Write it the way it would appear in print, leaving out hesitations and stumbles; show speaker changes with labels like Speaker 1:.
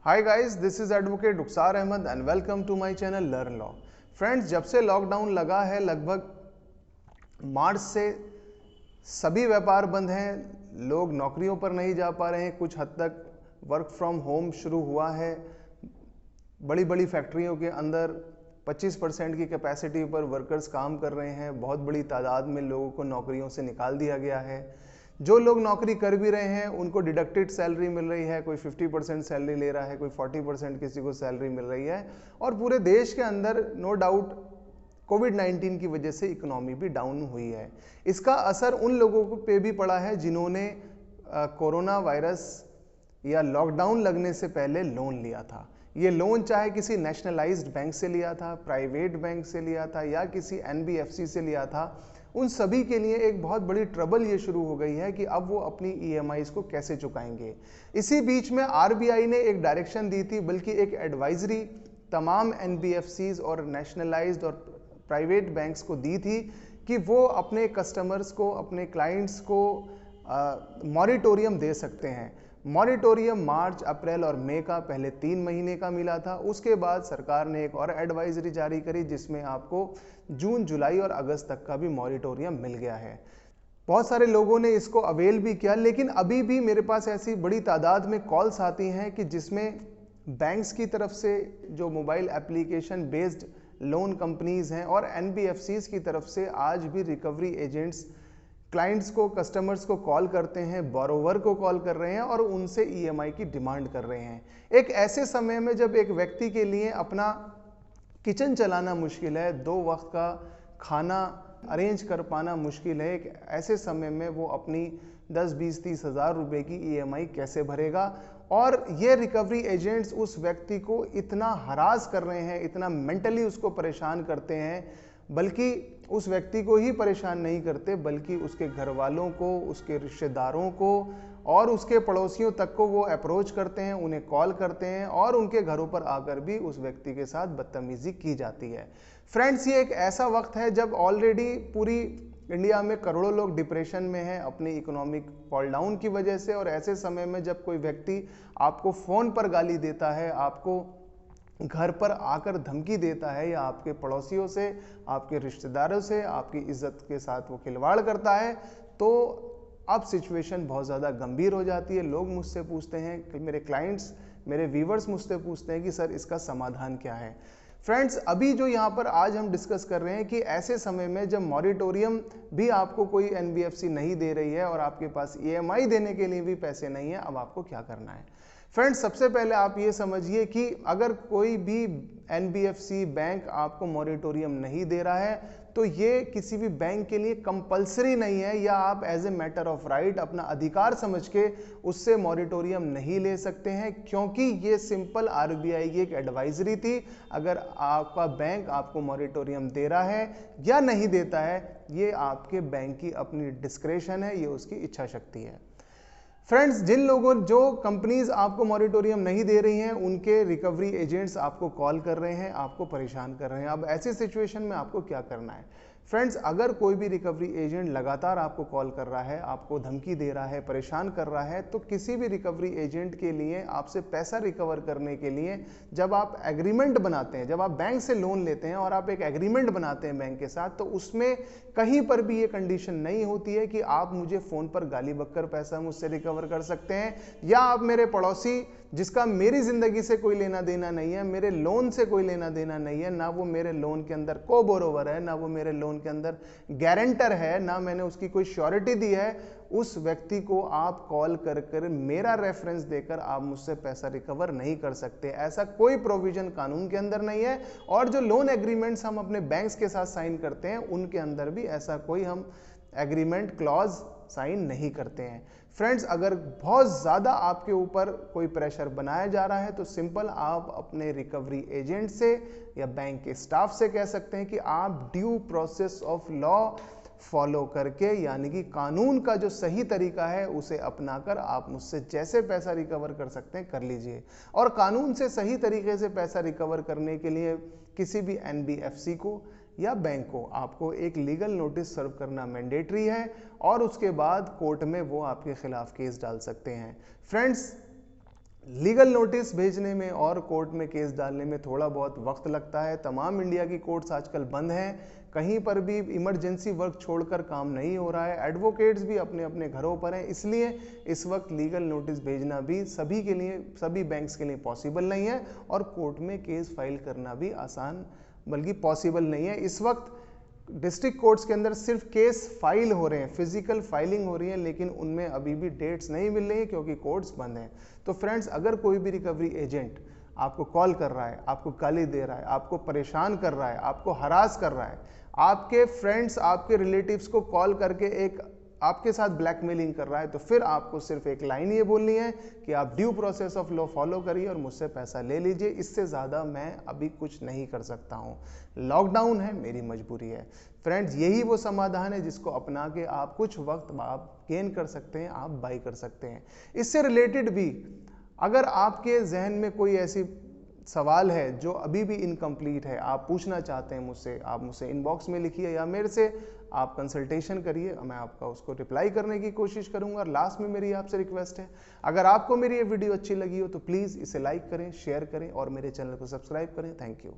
Speaker 1: Hi guys, this is advocate Rukhsar Ahmed and welcome to my channel Learn Law. Friends, जब से lockdown लगा है लगभग मार्च से सभी व्यापार बंद हैं। लोग नौकरियों पर नहीं जा पा रहे हैं। कुछ हद तक वर्क फ्रॉम होम शुरू हुआ है। बड़ी बड़ी फैक्ट्रियों के अंदर 25% की कैपेसिटी पर वर्कर्स काम कर रहे हैं। बहुत बड़ी तादाद में लोगों को नौकरियों से निकाल दिया गया है। जो लोग नौकरी कर भी रहे हैं उनको डिडक्टेड सैलरी मिल रही है। कोई 50% सैलरी ले रहा है, कोई 40% किसी को सैलरी मिल रही है। और पूरे देश के अंदर नो डाउट कोविड-19 की वजह से इकोनॉमी भी डाउन हुई है। इसका असर उन लोगों पे भी पड़ा है जिन्होंने कोरोना वायरस या लॉकडाउन लगने से पहले लोन लिया था। ये लोन चाहे किसी नेशनलाइज्ड बैंक से लिया था, प्राइवेट बैंक से लिया था या किसी एनबीएफसी से लिया था, उन सभी के लिए एक बहुत बड़ी ट्रबल ये शुरू हो गई है कि अब वो अपनी ईएमआईज़ को कैसे चुकाएंगे। इसी बीच में आरबीआई ने एक डायरेक्शन दी थी, बल्कि एक एडवाइजरी तमाम एनबीएफसीज और नेशनलाइज्ड और प्राइवेट बैंक्स को दी थी कि वो अपने कस्टमर्स को, अपने क्लाइंट्स को मॉरिटोरियम दे सकते हैं। मॉरिटोरियम मार्च, अप्रैल और मई का पहले 3 महीने का मिला था। उसके बाद सरकार ने एक और एडवाइजरी जारी करी जिसमें आपको जून, जुलाई और अगस्त तक का भी मॉरिटोरियम मिल गया है। बहुत सारे लोगों ने इसको अवेल भी किया, लेकिन अभी भी मेरे पास ऐसी बड़ी तादाद में कॉल्स आती हैं कि जिसमें बैंक्स की तरफ से जो mobile application based loan companies हैं और एनबीएफसीज की तरफ से आज भी रिकवरी एजेंट्स क्लाइंट्स को, कस्टमर्स को कॉल करते हैं, बोरोवर को कॉल कर रहे हैं और उनसे ईएमआई की डिमांड कर रहे हैं। एक ऐसे समय में जब एक व्यक्ति के लिए अपना किचन चलाना मुश्किल है, 2 वक्त का खाना अरेंज कर पाना मुश्किल है, एक ऐसे समय में वो अपनी 10, 20, 30 हज़ार रुपये की ईएमआई कैसे भरेगा। और ये रिकवरी एजेंट्स उस व्यक्ति को इतना हरास कर रहे हैं, इतना मेंटली उसको परेशान करते हैं, बल्कि उस व्यक्ति को ही परेशान नहीं करते बल्कि उसके घर वालों को, उसके रिश्तेदारों को और उसके पड़ोसियों तक को वो अप्रोच करते हैं, उन्हें कॉल करते हैं और उनके घरों पर आकर भी उस व्यक्ति के साथ बदतमीजी की जाती है। फ्रेंड्स, ये एक ऐसा वक्त है जब ऑलरेडी पूरी इंडिया में करोड़ों लोग डिप्रेशन में हैं अपनी इकोनॉमिक फॉल डाउन की वजह से। और ऐसे समय में जब कोई व्यक्ति आपको फ़ोन पर गाली देता है, आपको घर पर आकर धमकी देता है या आपके पड़ोसियों से, आपके रिश्तेदारों से आपकी इज्जत के साथ वो खिलवाड़ करता है, तो अब सिचुएशन बहुत ज़्यादा गंभीर हो जाती है। लोग मुझसे पूछते हैं कि मेरे क्लाइंट्स, मेरे व्यूवर्स मुझसे पूछते हैं कि सर इसका समाधान क्या है। फ्रेंड्स, अभी जो यहाँ पर आज हम डिस्कस कर रहे हैं कि ऐसे समय में जब मॉरिटोरियम भी आपको कोई एनबीएफसी नहीं दे रही है और आपके पास ईएमआई देने के लिए भी पैसे नहीं है, अब आपको क्या करना है। फ्रेंड्स, सबसे पहले आप ये समझिए कि अगर कोई भी एनबीएफसी बैंक आपको मॉरिटोरियम नहीं दे रहा है तो ये किसी भी बैंक के लिए कंपलसरी नहीं है, या आप as a matter of right अपना अधिकार समझ के उससे मॉरिटोरियम नहीं ले सकते हैं, क्योंकि ये सिंपल आरबीआई की एक एडवाइजरी थी। अगर आपका बैंक आपको मॉरिटोरियम दे रहा है या नहीं देता है, ये आपके बैंक की अपनी डिस्क्रेशन है, ये उसकी इच्छा शक्ति है। फ्रेंड्स, जो कंपनीज आपको मॉरिटोरियम नहीं दे रही हैं उनके रिकवरी एजेंट्स आपको कॉल कर रहे हैं, आपको परेशान कर रहे हैं। अब ऐसी सिचुएशन में आपको क्या करना है। फ्रेंड्स, अगर कोई भी रिकवरी एजेंट लगातार आपको कॉल कर रहा है, आपको धमकी दे रहा है, परेशान कर रहा है, तो किसी भी रिकवरी एजेंट के लिए आपसे पैसा रिकवर करने के लिए जब आप एग्रीमेंट बनाते हैं, जब आप बैंक से लोन लेते हैं और आप एक एग्रीमेंट बनाते हैं बैंक के साथ, तो उसमें कहीं पर भी ये कंडीशन नहीं होती है कि आप मुझे फ़ोन पर गाली बककर पैसा मुझसे रिकवर कर सकते हैं, या आप मेरे पड़ोसी जिसका मेरी ज़िंदगी से कोई लेना देना नहीं है, मेरे लोन से कोई लेना देना नहीं है, ना वो मेरे लोन के अंदर को बोरोवर है, ना वो मेरे लोन के अंदर गारंटर है, ना मैंने उसकी कोई श्योरिटी दी है, उस व्यक्ति को आप कॉल कर कर मेरा रेफरेंस देकर आप मुझसे पैसा रिकवर नहीं कर सकते। ऐसा कोई प्रोविजन कानून के अंदर नहीं है। और जो लोन एग्रीमेंट्स हम अपने बैंक्स के साथ साइन करते हैं उनके अंदर भी ऐसा कोई हम एग्रीमेंट क्लॉज साइन नहीं करते हैं। फ्रेंड्स, अगर बहुत ज़्यादा आपके ऊपर कोई प्रेशर बनाया जा रहा है तो सिंपल आप अपने रिकवरी एजेंट से या बैंक के स्टाफ से कह सकते हैं कि आप due process of law follow करके, यानी कि कानून का जो सही तरीका है उसे अपनाकर आप मुझसे जैसे पैसा रिकवर कर सकते हैं कर लीजिए। और कानून से सही तरीके से पैसा रिकवर करने के लिए किसी भी एनबीएफसी को या बैंक को आपको एक लीगल नोटिस सर्व करना मैंडेटरी है और उसके बाद कोर्ट में वो आपके खिलाफ केस डाल सकते हैं। फ्रेंड्स, लीगल नोटिस भेजने में और कोर्ट में केस डालने में थोड़ा बहुत वक्त लगता है। तमाम इंडिया की कोर्ट्स आजकल बंद हैं, कहीं पर भी इमरजेंसी वर्क छोड़कर काम नहीं हो रहा है, एडवोकेट्स भी अपने अपने घरों पर हैं, इसलिए इस वक्त लीगल नोटिस भेजना भी सभी के लिए, सभी बैंक्स के लिए पॉसिबल नहीं है और कोर्ट में केस फाइल करना भी आसान बल्कि पॉसिबल नहीं है। इस वक्त डिस्ट्रिक्ट कोर्ट्स के अंदर सिर्फ केस फाइल हो रहे हैं, फिजिकल फाइलिंग हो रही है, लेकिन उनमें अभी भी डेट्स नहीं मिल रही है क्योंकि कोर्ट्स बंद हैं। तो फ्रेंड्स, अगर कोई भी रिकवरी एजेंट आपको कॉल कर रहा है, आपको गाली दे रहा है, आपको परेशान कर रहा है, आपको हरास कर रहा है, आपके फ्रेंड्स, आपके रिलेटिव्स को कॉल करके एक आपके साथ ब्लैकमेलिंग कर रहा है, तो फिर आपको सिर्फ एक लाइन ये बोलनी है कि आप due process of law follow करिए और मुझसे पैसा ले लीजिए। इससे ज़्यादा मैं अभी कुछ नहीं कर सकता हूँ, लॉकडाउन है, मेरी मजबूरी है। फ्रेंड्स, यही वो समाधान है जिसको अपना के आप कुछ वक्त आप गेन कर सकते हैं, आप बाई कर सकते हैं। इससे रिलेटेड भी अगर आपके जहन में कोई ऐसी सवाल है जो अभी भी इनकम्प्लीट है, आप पूछना चाहते हैं मुझसे, आप मुझसे इनबॉक्स में लिखिए या मेरे से आप कंसल्टेशन करिए, मैं आपका उसको रिप्लाई करने की कोशिश करूंगा। और लास्ट में मेरी आपसे रिक्वेस्ट है, अगर आपको मेरी ये वीडियो अच्छी लगी हो तो प्लीज़ इसे लाइक करें, शेयर करें और मेरे चैनल को सब्सक्राइब करें। Thank you.